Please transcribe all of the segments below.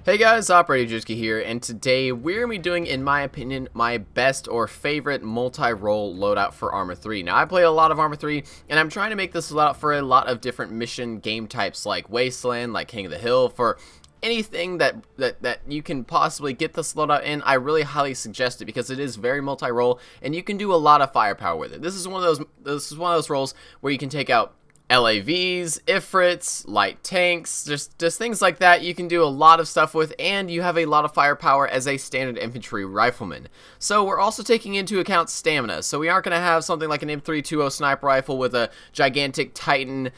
Hey guys, Operator Juski here, and today we're going to be doing, in my opinion, my best or favorite multi-role loadout for ArmA 3. Now, I play a lot of ArmA 3, and I'm trying to make this loadout for a lot of different mission game types like Wasteland, like King of the Hill, for anything that you can possibly get this loadout in. I really highly suggest it because it is very multi-role, and you can do a lot of firepower with it. This is one of those roles where you can take out LAVs, Ifrits, light tanks, just things like that you can do a lot of stuff with, and you have a lot of firepower as a standard infantry rifleman. So we're also taking into account stamina, so we aren't going to have something like an M320 sniper rifle with a gigantic Titan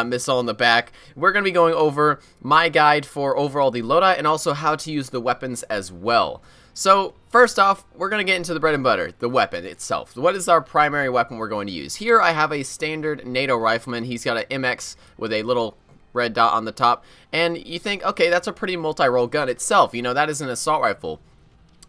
missile in the back. We're going to be going over my guide for overall the loadout and also how to use the weapons as well. So, first off, we're going to get into the bread and butter, the weapon itself. What is our primary weapon we're going to use? Here I have a standard NATO rifleman. He's got an MX with a little red dot on the top. And you think, okay, that's a pretty multi-role gun itself. You know, that is an assault rifle.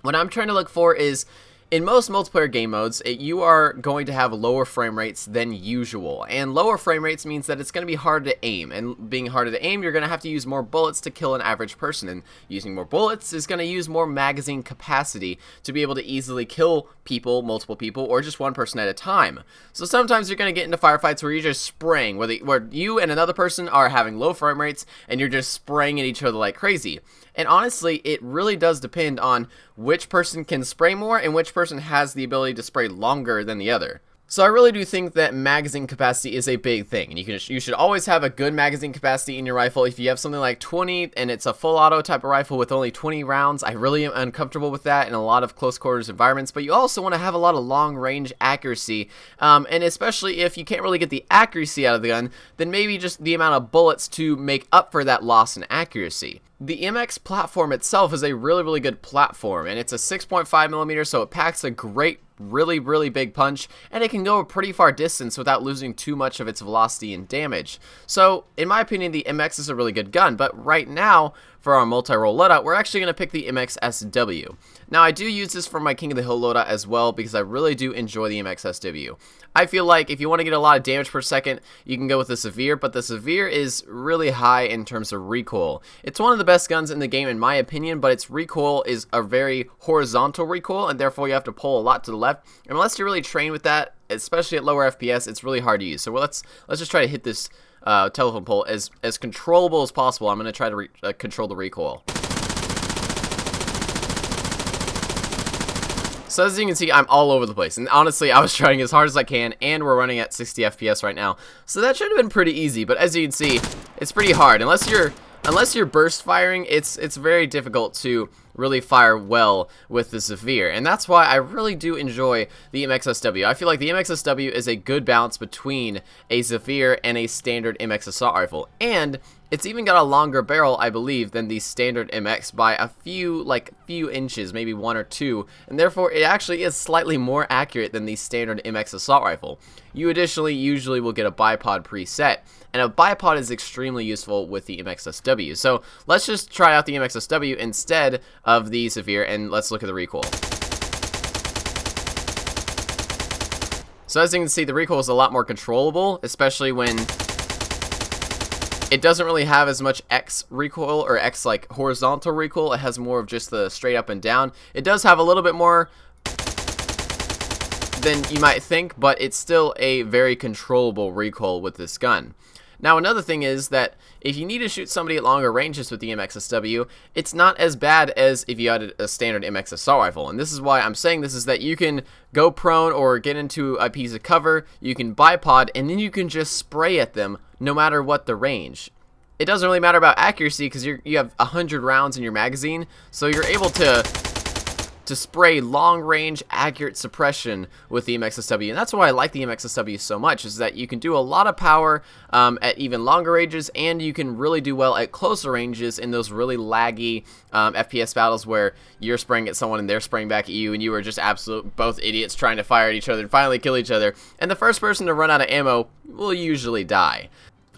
What I'm trying to look for is, in most multiplayer game modes, you are going to have lower frame rates than usual, and lower frame rates means that it's going to be hard to aim, and being harder to aim, you're going to have to use more bullets to kill an average person, and using more bullets is going to use more magazine capacity to be able to easily kill people, multiple people, or just one person at a time. So sometimes you're going to get into firefights where you're just spraying, where you and another person are having low frame rates, and you're just spraying at each other like crazy. And honestly, it really does depend on which person can spray more and which person has the ability to spray longer than the other. So I really do think that magazine capacity is a big thing, and you should always have a good magazine capacity in your rifle. If you have something like 20 and it's a full auto type of rifle with only 20 rounds, I really am uncomfortable with that in a lot of close quarters environments. But you also want to have a lot of long range accuracy, and especially if you can't really get the accuracy out of the gun, then maybe just the amount of bullets to make up for that loss in accuracy. The MX platform itself is a really good platform, and it's a 6.5mm, so it packs a great, really big punch, and it can go a pretty far distance without losing too much of its velocity and damage. So, in my opinion, the MX is a really good gun, but right now, for our multi-role loadout, we're actually going to pick the MX-SW. Now, I do use this for my King of the Hill loadout as well, because I really do enjoy the MX-SW. I feel like if you want to get a lot of damage per second, you can go with the Severe, but the Severe is really high in terms of recoil. It's one of the best guns in the game in my opinion, but its recoil is a very horizontal recoil, and therefore you have to pull a lot to the left. And unless you're really trained with that, especially at lower FPS, it's really hard to use. So let's just try to hit this telephone pole as controllable as possible. I'm going to try to control the recoil. So as you can see, I'm all over the place, and honestly, I was trying as hard as I can, and we're running at 60 FPS right now, so that should have been pretty easy. But as you can see, it's pretty hard. Unless you're burst firing, it's very difficult to really fire well with the Severe, and that's why I really do enjoy the MX-SW. I feel like the MX-SW is a good balance between a Severe and a standard MX assault rifle, and it's even got a longer barrel, I believe, than the standard MX by a few inches, maybe 1 or 2, and therefore it actually is slightly more accurate than the standard MX assault rifle. You additionally usually will get a bipod preset, and a bipod is extremely useful with the MX-SW. So let's just try out the MX-SW instead of the Severe, and let's look at the recoil. So as you can see, the recoil is a lot more controllable, especially when it doesn't really have as much X recoil or X like horizontal recoil. It has more of just the straight up and down. It does have a little bit more than you might think, but it's still a very controllable recoil with this gun. Now, another thing is that if you need to shoot somebody at longer ranges with the MX-SW, it's not as bad as if you had a standard MX assault rifle. And this is why I'm saying this, is that you can go prone or get into a piece of cover, you can bipod, and then you can just spray at them no matter what the range. It doesn't really matter about accuracy because you have 100 rounds in your magazine, so you're able to spray long-range, accurate suppression with the MX-SW, and that's why I like the MX-SW so much, is that you can do a lot of power at even longer ranges, and you can really do well at closer ranges in those really laggy FPS battles where you're spraying at someone and they're spraying back at you, and you are just both idiots trying to fire at each other and finally kill each other, and the first person to run out of ammo will usually die.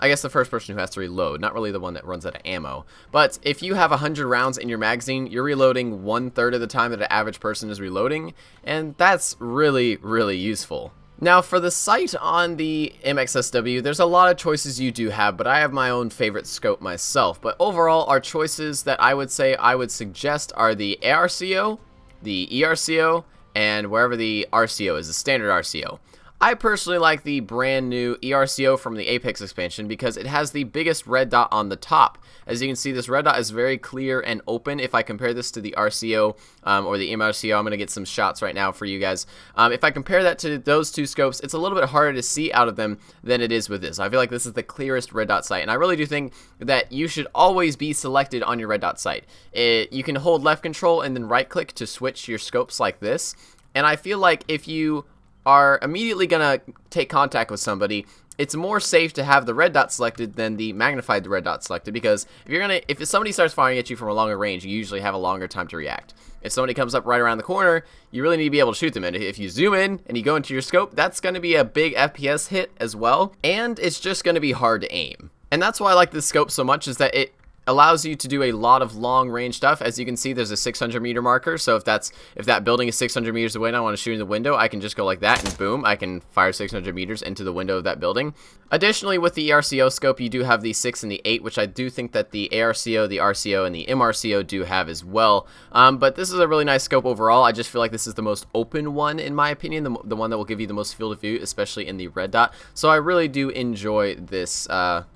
I guess the first person who has to reload, not really the one that runs out of ammo. But if you have 100 rounds in your magazine, you're reloading 1/3 of the time that an average person is reloading, and that's really useful. Now, for the sight on the MXSW, there's a lot of choices you do have, but I have my own favorite scope myself. But overall, our choices that I would say I would suggest are the ARCO, the ERCO, and wherever the RCO is, the standard RCO. I personally like the brand new ERCO from the Apex expansion because it has the biggest red dot on the top. As you can see, this red dot is very clear and open. If I compare this to the RCO or the MRCO, I'm going to get some shots right now for you guys. If I compare that to those two scopes, it's a little bit harder to see out of them than it is with this. I feel like this is the clearest red dot sight, and I really do think that you should always be selected on your red dot sight. You can hold left control and then right click to switch your scopes like this, and I feel like if you are immediately gonna take contact with somebody, it's more safe to have the red dot selected than the magnified red dot selected, because if somebody starts firing at you from a longer range, you usually have a longer time to react. If somebody comes up right around the corner, you really need to be able to shoot them, and if you zoom in and you go into your scope, that's going to be a big FPS hit as well, and it's just going to be hard to aim. And that's why I like this scope so much, is that it allows you to do a lot of long range stuff. As you can see, there's a 600 meter marker, so if that building is 600 meters away and I want to shoot in the window, I can just go like that and boom, I can fire 600 meters into the window of that building. Additionally, with the ERCO scope, you do have the 6 and the 8, which I do think that the ARCO, the RCO, and the MRCO do have as well. But this is a really nice scope overall. I just feel like this is the most open one, in my opinion, the one that will give you the most field of view, especially in the red dot. So I really do enjoy this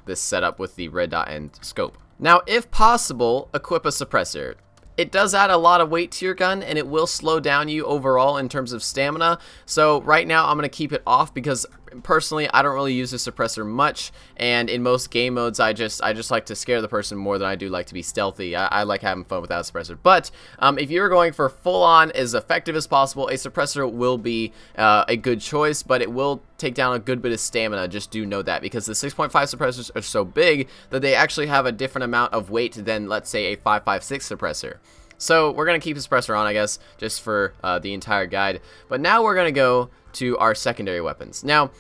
this setup with the red dot and scope. Now, if possible, equip a suppressor. It does add a lot of weight to your gun, and it will slow down you overall in terms of stamina. So right now, I'm going to keep it off because personally, I don't really use the suppressor much, and in most game modes, I just like to scare the person more than I do like to be stealthy. I like having fun without a suppressor. But if you're going for full-on, as effective as possible, a suppressor will be a good choice, but it will take down a good bit of stamina. Just do know that, because the 6.5 suppressors are so big that they actually have a different amount of weight than, let's say, a 5.56 suppressor. So we're going to keep the suppressor on, I guess, just for the entire guide. But now we're going to go to our secondary weapons. Now,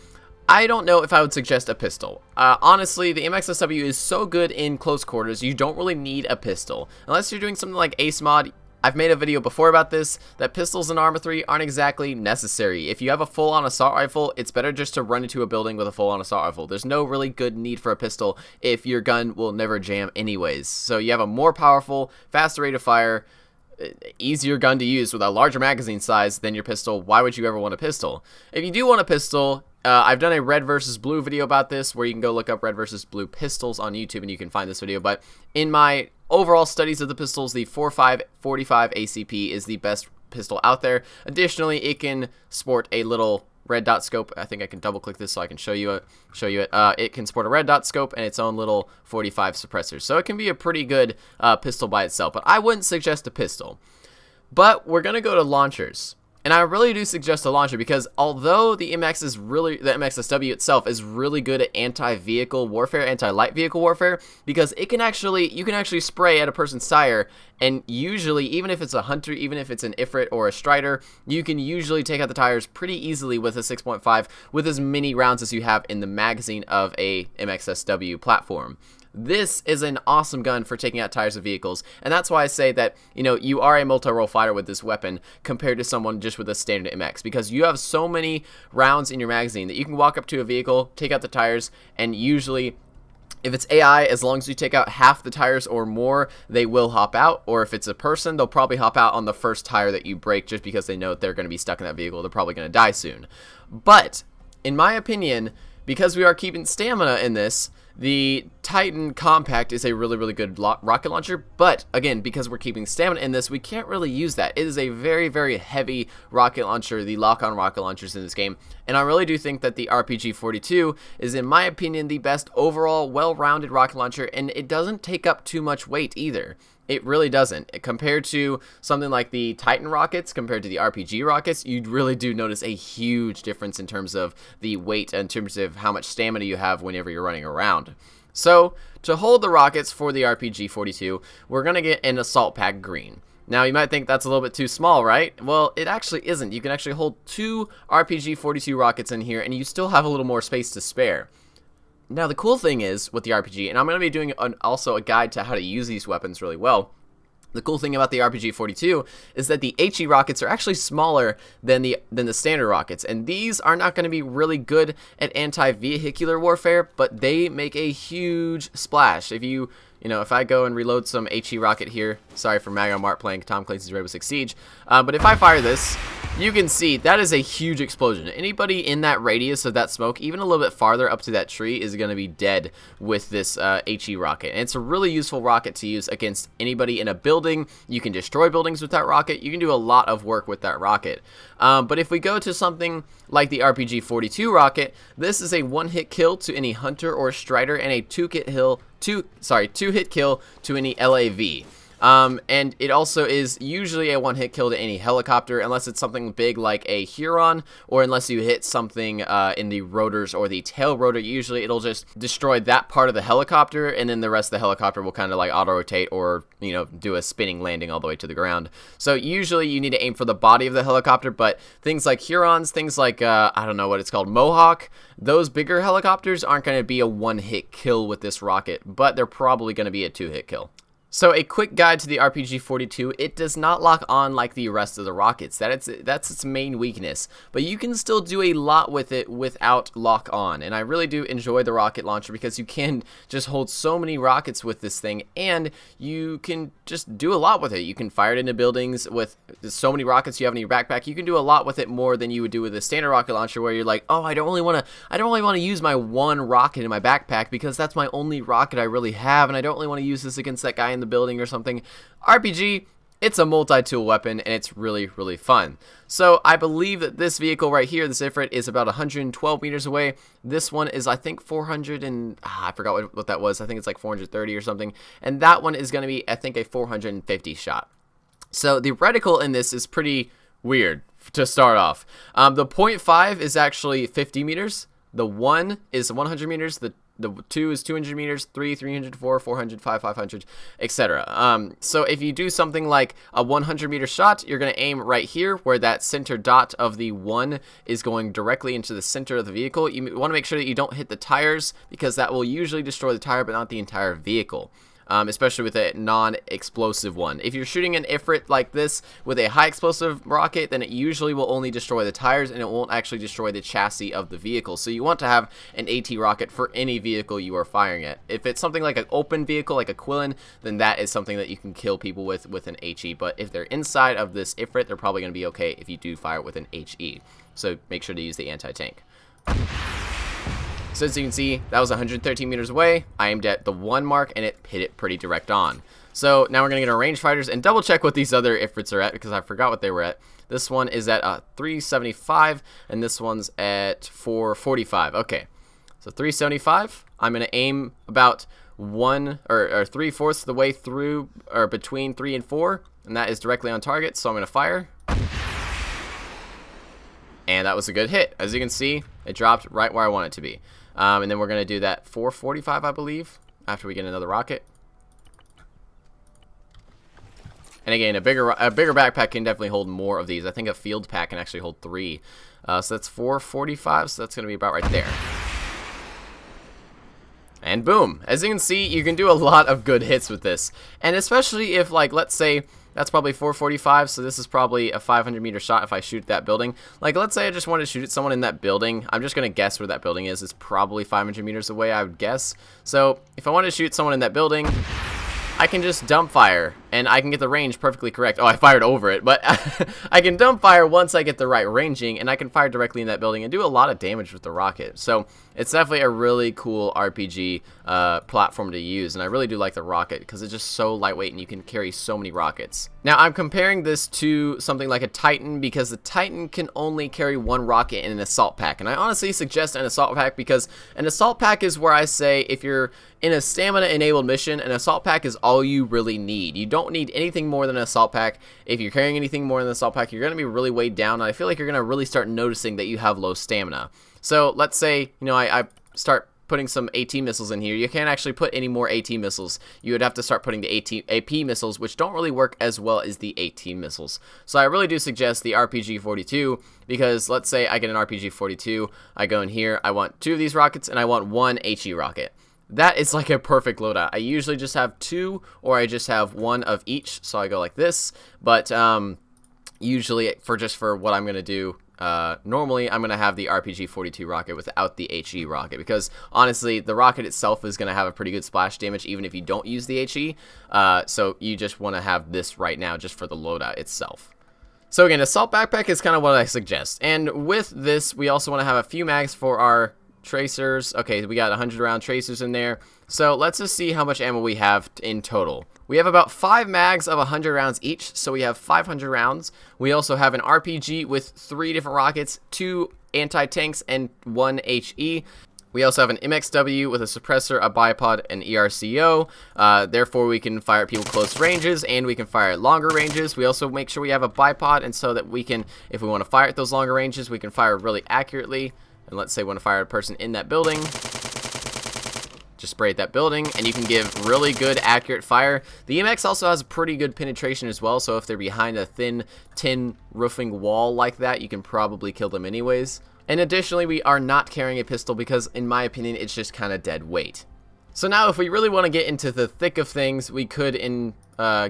I don't know if I would suggest a pistol. Honestly, the MXSW is so good in close quarters, you don't really need a pistol. Unless you're doing something like Ace Mod. I've made a video before about this, that pistols in ArmA 3 aren't exactly necessary. If you have a full-on assault rifle, it's better just to run into a building with a full-on assault rifle. There's no really good need for a pistol if your gun will never jam anyways. So you have a more powerful, faster rate of fire, easier gun to use with a larger magazine size than your pistol. Why would you ever want a pistol? If you do want a pistol, I've done a red versus blue video about this, where you can go look up red versus blue pistols on YouTube and you can find this video. But in my overall studies of the pistols, the 4.5 45 ACP is the best pistol out there. Additionally, it can sport a little red dot scope. I think I can double click this so I can show you it. It can sport a red dot scope and its own little 45 suppressor. So it can be a pretty good pistol by itself, but I wouldn't suggest a pistol. But we're going to go to launchers. And I really do suggest a launcher, because although the MXSW itself is really good at anti-vehicle warfare, anti-light vehicle warfare, because you can actually spray at a person's tire, and usually, even if it's a hunter, even if it's an Ifrit or a Strider, you can usually take out the tires pretty easily with a 6.5 with as many rounds as you have in the magazine of a MXSW platform. This is an awesome gun for taking out tires of vehicles, and that's why I say that, you know, you are a multi-role fighter with this weapon compared to someone just with a standard MX, because you have so many rounds in your magazine that you can walk up to a vehicle, take out the tires, and usually, if it's AI, as long as you take out half the tires or more, they will hop out. Or if it's a person, they'll probably hop out on the first tire that you break, just because they know that they're going to be stuck in that vehicle. They're probably going to die soon. But, in my opinion, because we are keeping stamina in this, the Titan Compact is a really, really good rocket launcher, but again, because we're keeping stamina in this, we can't really use that. It is a very, very heavy rocket launcher, the lock-on rocket launchers in this game, and I really do think that the RPG-42 is, in my opinion, the best overall well-rounded rocket launcher, and it doesn't take up too much weight either. It really doesn't. Compared to something like the Titan rockets, compared to the RPG rockets, you really do notice a huge difference in terms of the weight, in terms of how much stamina you have whenever you're running around. So, to hold the rockets for the RPG-42, we're going to get an Assault Pack Green. Now, you might think that's a little bit too small, right? Well, it actually isn't. You can actually hold 2 RPG-42 rockets in here, and you still have a little more space to spare. Now, the cool thing is with the RPG, and I'm going to be doing also a guide to how to use these weapons really well. The cool thing about the RPG-42 is that the HE rockets are actually smaller than the standard rockets, and these are not going to be really good at anti-vehicular warfare, but they make a huge splash. If I go and reload some HE rocket here, sorry for Mag on Mart playing Tom Clancy's Rainbow Six Siege, but if I fire this, you can see that is a huge explosion. Anybody in that radius of that smoke, even a little bit farther up to that tree, is going to be dead with this HE rocket. And it's a really useful rocket to use against anybody in a building. You can destroy buildings with that rocket. You can do a lot of work with that rocket. But if we go to something like the RPG-42 rocket, this is a one-hit kill to any hunter or strider and a two-hit kill to any LAV. And it also is usually a one-hit kill to any helicopter, unless it's something big like a Huron, or unless you hit something in the rotors or the tail rotor. Usually it'll just destroy that part of the helicopter, and then the rest of the helicopter will kind of like auto-rotate or, do a spinning landing all the way to the ground. So usually you need to aim for the body of the helicopter, but things like Hurons, things like, I don't know what it's called, Mohawk, those bigger helicopters aren't going to be a one-hit kill with this rocket, but they're probably going to be a two-hit kill. So a quick guide to the RPG-42, it does not lock on like the rest of the rockets. That's its main weakness, but you can still do a lot with it without lock on, and I really do enjoy the rocket launcher because you can just hold so many rockets with this thing, and you can just do a lot with it. You can fire it into buildings with so many rockets you have in your backpack. You can do a lot with it, more than you would do with a standard rocket launcher, where you're like, oh, I don't really want to use my one rocket in my backpack because that's my only rocket I really have, and I don't really want to use this against that guy in the building or something. RPG, it's a multi-tool weapon, and it's really, really fun. So I believe that this vehicle right here, this Ifrit, is about 112 meters away. This one is, I think, 400 and I forgot what that was. I think it's like 430 or something. And that one is going to be, I think, a 450 shot. So the reticle in this is pretty weird to start off. The 0.5 is actually 50 meters. The 1 is 100 meters. The 2 is 200 meters, 3, 300, 4, 400, 5, 500, etc. So if you do something like a 100 meter shot, you're going to aim right here where that center dot of the 1 is going directly into the center of the vehicle. You want to make sure that you don't hit the tires, because that will usually destroy the tire but not the entire vehicle. Especially with a non-explosive one. If you're shooting an Ifrit like this with a high explosive rocket, then it usually will only destroy the tires, and it won't actually destroy the chassis of the vehicle. So you want to have an AT rocket for any vehicle you are firing at. If it's something like an open vehicle, like a Quillen, then that is something that you can kill people with an HE. But if they're inside of this Ifrit, they're probably going to be okay if you do fire with an HE. So make sure to use the anti-tank. So as you can see, that was 113 meters away. I aimed at the 1 mark, and it hit it pretty direct on. So now we're going to get our rangefighters and double check what these other Ifrits are at, because I forgot what they were at. This one is at 375, and this one's at 445. Okay, so 375. I'm going to aim about 1 or 3/4 of the way through, or between 3 and 4, and that is directly on target. So I'm going to fire. And that was a good hit. As you can see, it dropped right where I want it to be. And then we're going to do that 445, I believe, after we get another rocket. And again, a bigger backpack can definitely hold more of these. I think a field pack can actually hold 3. So that's 445, so that's going to be about right there. And boom. As you can see, you can do a lot of good hits with this. And especially if, like, let's say that's probably 445, so this is probably a 500 meter shot if I shoot that building. Like, let's say I just wanted to shoot at someone in that building. I'm just going to guess where that building is. It's probably 500 meters away, I would guess. So if I want to shoot someone in that building, I can just dump fire, and I can get the range perfectly correct. Oh, I fired over it, but I can dump fire once I get the right ranging, and I can fire directly in that building and do a lot of damage with the rocket. So it's definitely a really cool RPG platform to use, and I really do like the rocket because it's just so lightweight and you can carry so many rockets. Now, I'm comparing this to something like a Titan because the Titan can only carry 1 rocket in an assault pack, and I honestly suggest an assault pack because an assault pack is where I say if you're in a stamina enabled mission, an assault pack is all you really need. You don't need anything more than an assault pack. If you're carrying anything more than an assault pack, you're going to be really weighed down, and I feel like you're going to really start noticing that you have low stamina. So let's say, I start putting some AT missiles in here. You can't actually put any more AT missiles. You would have to start putting the AP missiles, which don't really work as well as the AT missiles. So I really do suggest the RPG-42 because let's say I get an RPG-42, I go in here, I want 2 of these rockets, and I want 1 HE rocket. that is like a perfect loadout. I usually just have 2, or I just have 1 of each, so I go like this. But usually for what I'm going to do, normally I'm going to have the RPG-42 rocket without the HE rocket, because honestly the rocket itself is going to have a pretty good splash damage even if you don't use the HE, so you just want to have this right now just for the loadout itself. So again, assault backpack is kind of what I suggest, and with this we also want to have a few mags for our tracers. Okay, we got 100 round tracers in there, so let's just see how much ammo we have in total. We have about 5 mags of 100 rounds each, so we have 500 rounds. We also have an RPG with 3 different rockets, 2 anti-tanks, and 1 HE. We also have an MXW with a suppressor, a bipod, and ERCO. Therefore, we can fire at people close ranges, and we can fire at longer ranges. We also make sure we have a bipod, and so that we can, if we want to fire at those longer ranges, we can fire really accurately. And let's say we want to fire at a person in that building. Just spray at that building, and you can give really good accurate fire. The MX also has pretty good penetration as well, so if they're behind a thin tin roofing wall like that, you can probably kill them anyways. And additionally, we are not carrying a pistol because, in my opinion, it's just kind of dead weight. So now, if we really want to get into the thick of things, we could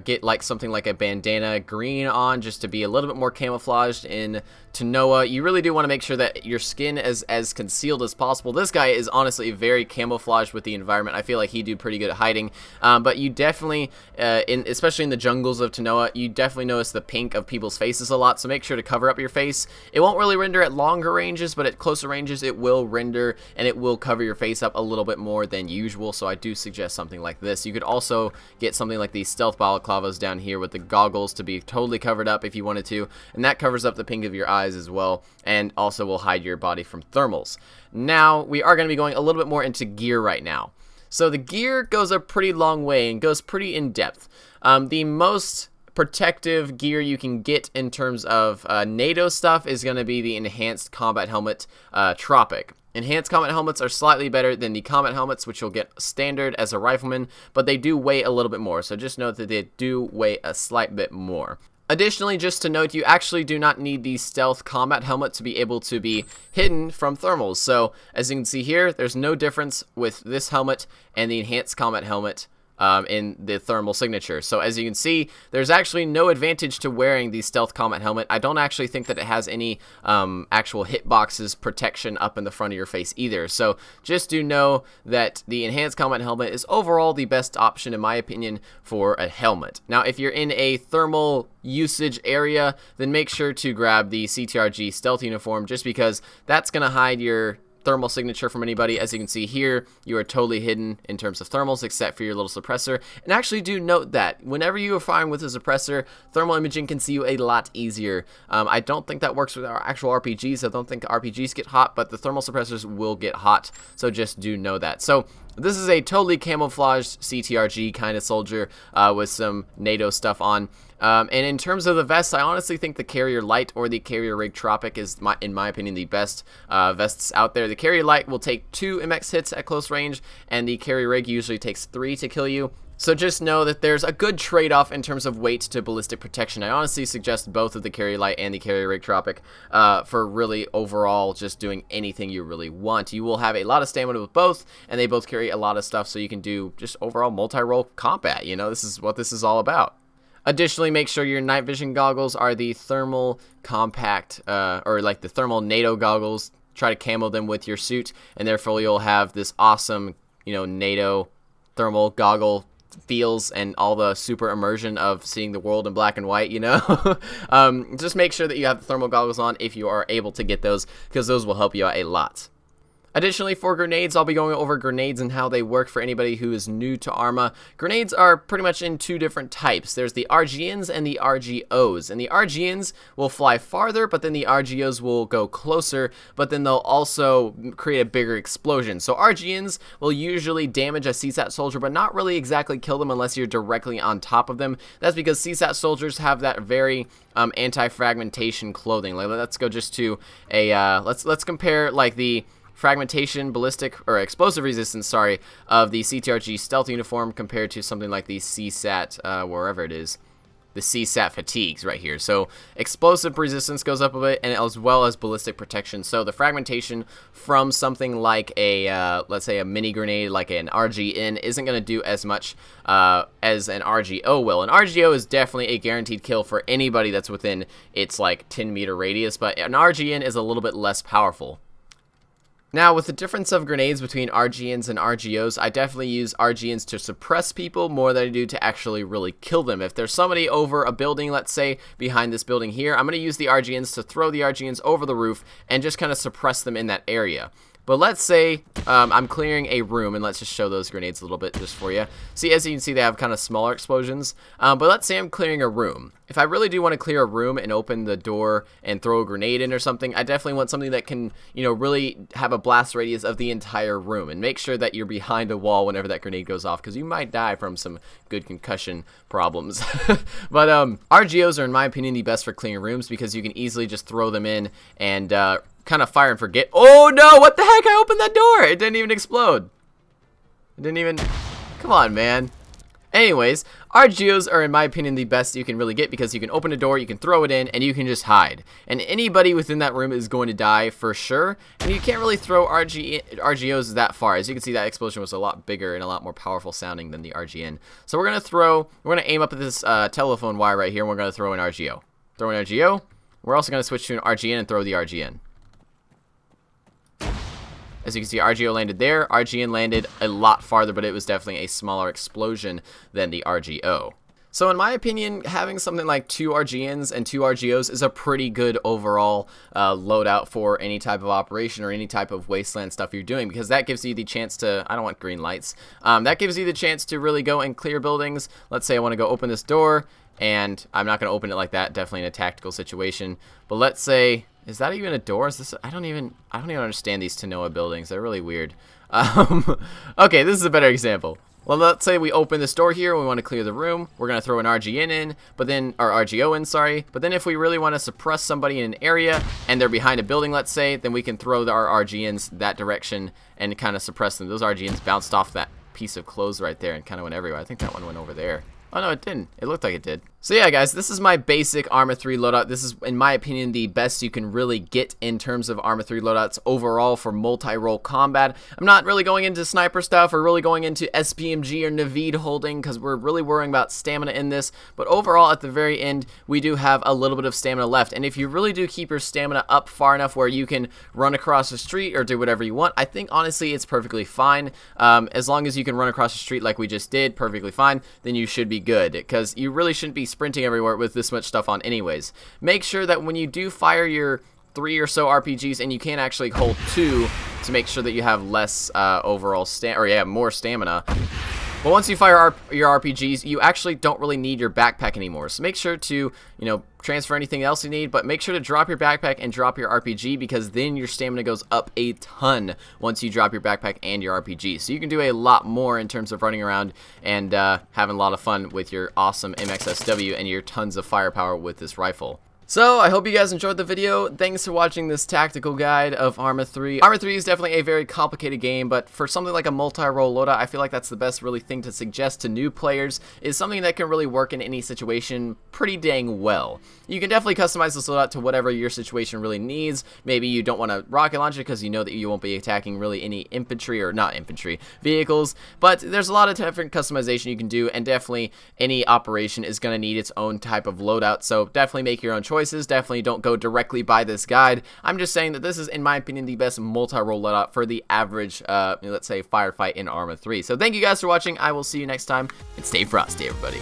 get like something like a bandana green on, just to be a little bit more camouflaged in Tanoa. You really do want to make sure that your skin is as concealed as possible. This guy is honestly very camouflaged with the environment. I feel like he do pretty good at hiding, but you definitely, especially in the jungles of Tanoa, you definitely notice the pink of people's faces a lot, so make sure to cover up your face. It won't really render at longer ranges, but at closer ranges it will render, and it will cover your face up a little bit more than usual, so I do suggest something like this. You could also get something like these stealth balaclavas down here with the goggles to be totally covered up if you wanted to, and that covers up the pink of your eyes as well, and also will hide your body from thermals. Now we are going to be going a little bit more into gear right now. So the gear goes a pretty long way and goes pretty in depth. The most protective gear you can get in terms of NATO stuff is going to be the Enhanced Combat Helmet Tropic. Enhanced combat helmets are slightly better than the combat helmets, which you'll get standard as a rifleman, but they do weigh a little bit more, so just note that they do weigh a slight bit more. Additionally, just to note, you actually do not need the stealth combat helmet to be able to be hidden from thermals. So, as you can see here, there's no difference with this helmet and the enhanced combat helmet in the thermal signature. So as you can see, there's actually no advantage to wearing the stealth combat helmet. I don't actually think that it has any actual hitboxes protection up in the front of your face either. So just do know that the enhanced combat helmet is overall the best option in my opinion for a helmet. Now if you're in a thermal usage area, then make sure to grab the CTRG stealth uniform, just because that's going to hide your thermal signature from anybody. As you can see here, you are totally hidden in terms of thermals except for your little suppressor. And actually do note that whenever you are firing with a suppressor, thermal imaging can see you a lot easier. I don't think that works with our actual RPGs. I don't think RPGs get hot, but the thermal suppressors will get hot, so just do know that. So this is a totally camouflaged CTRG kind of soldier with some NATO stuff on. And in terms of the vest, I honestly think the Carrier Light or the Carrier Rig Tropic is, in my opinion, the best vests out there. The Carrier Light will take 2 MX hits at close range, and the Carrier Rig usually takes 3 to kill you. So just know that there's a good trade-off in terms of weight to ballistic protection. I honestly suggest both of the Carrier Light and the Carrier Rig Tropic for really overall just doing anything you really want. You will have a lot of stamina with both, and they both carry a lot of stuff, so you can do just overall multi-role combat. You know, this is what this is all about. Additionally, make sure your night vision goggles are the thermal compact, or like the thermal NATO goggles. Try to camo them with your suit, and therefore you'll have this awesome, you know, NATO thermal goggle feels and all the super immersion of seeing the world in black and white, you know. Just make sure that you have the thermal goggles on if you are able to get those, because those will help you out a lot. Additionally, for grenades, I'll be going over grenades and how they work for anybody who is new to ArmA. Grenades are pretty much in 2 different types. There's the RGNs and the RGOs. And the RGNs will fly farther, but then the RGOs will go closer, but then they'll also create a bigger explosion. So RGNs will usually damage a CSAT soldier, but not really exactly kill them unless you're directly on top of them. That's because CSAT soldiers have that very anti-fragmentation clothing. Like, let's go just to a, let's compare like the fragmentation, ballistic, or explosive resistance, sorry, of the CTRG stealth uniform compared to something like the CSAT, wherever it is. the CSAT fatigues right here. So explosive resistance goes up a bit, and as well as ballistic protection. So the fragmentation from something like a, let's say a mini grenade, like an RGN, isn't going to do as much as an RGO will. An RGO is definitely a guaranteed kill for anybody that's within its like 10-meter radius, but an RGN is a little bit less powerful. Now, with the difference of grenades between RGNs and RGOs, I definitely use RGNs to suppress people more than I do to actually really kill them. If there's somebody over a building, let's say, behind this building here, I'm going to use the RGNs to throw the RGNs over the roof and just kind of suppress them in that area. But let's say I'm clearing a room, and let's just show those grenades a little bit just for you. See, as you can see, they have kind of smaller explosions. But let's say I'm clearing a room. If I really do want to clear a room and open the door and throw a grenade in or something, I definitely want something that can, you know, really have a blast radius of the entire room. And make sure that you're behind a wall whenever that grenade goes off, because you might die from some good concussion problems. But RGOs are, in my opinion, the best for clearing rooms because you can easily just throw them in and kind of fire and forget. Oh no, what the heck, I opened that door, it didn't even explode. It didn't even, come on man. Anyways, RGOs are, in my opinion, the best you can really get because you can open a door, you can throw it in, and you can just hide. And anybody within that room is going to die for sure, and you can't really throw RGOs that far. As you can see, that explosion was a lot bigger and a lot more powerful sounding than the RGN. So we're going to aim up at this telephone wire right here, and we're going to throw an RGO. Throw an RGO. We're also going to switch to an RGN and throw the RGN. As you can see, RGO landed there. RGN landed a lot farther, but it was definitely a smaller explosion than the RGO. So in my opinion, having something like 2 RGNs and 2 RGOs is a pretty good overall loadout for any type of operation or any type of wasteland stuff you're doing, because that gives you the chance to, I don't want green lights, that gives you the chance to really go and clear buildings. Let's say I want to go open this door, and I'm not going to open it like that, definitely in a tactical situation, but let's say, is that even a door? Is this? I don't even understand these Tanoa buildings. They're really weird. Okay, this is a better example. Well, let's say we open this door here and we want to clear the room. We're going to throw an RGN in, but then, or RGO in, sorry. But then if we really want to suppress somebody in an area and they're behind a building, let's say, then we can throw our RGNs that direction and kind of suppress them. Those RGNs bounced off that piece of clothes right there and kind of went everywhere. I think that one went over there. Oh no, it didn't. It looked like it did. So yeah, guys, this is my basic ArmA 3 loadout. This is, in my opinion, the best you can really get in terms of ArmA 3 loadouts overall for multi-role combat. I'm not really going into sniper stuff or really going into SPMG or Naveed holding because we're really worrying about stamina in this. But overall, at the very end, we do have a little bit of stamina left. And if you really do keep your stamina up far enough where you can run across the street or do whatever you want, I think, honestly, it's perfectly fine. As long as you can run across the street like we just did, perfectly fine, then you should be good, because you really shouldn't be sprinting everywhere with this much stuff on anyways. Make sure that when you do fire your 3 or so RPGs, and you can actually hold 2 to make sure that you have less overall more stamina. But once you fire your RPGs, you actually don't really need your backpack anymore. So make sure to, you know, transfer anything else you need, but make sure to drop your backpack and drop your RPG, because then your stamina goes up a ton once you drop your backpack and your RPG. So you can do a lot more in terms of running around and having a lot of fun with your awesome MXSW and your tons of firepower with this rifle. So, I hope you guys enjoyed the video. Thanks for watching this tactical guide of ArmA 3. ArmA 3 is definitely a very complicated game, but for something like a multi-role loadout, I feel like that's the best really thing to suggest to new players, is something that can really work in any situation pretty dang well. You can definitely customize this loadout to whatever your situation really needs. Maybe you don't want to rocket launch it because you know that you won't be attacking really any infantry, or not infantry, vehicles, but there's a lot of different customization you can do, and definitely any operation is going to need its own type of loadout, so definitely make your own choices. Definitely don't go directly by this guide. I'm just saying that this is, in my opinion, the best multi-role loadout for the average, let's say, firefight in ArmA 3. So thank you guys for watching. I will see you next time, and stay frosty, everybody.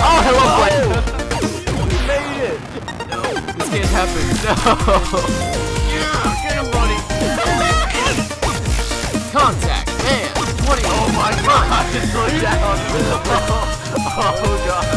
Oh, hello, You made it! this can't happen. No! Yeah, get him, buddy! Contact, man! 20! Oh my god! Slow down! Oh god!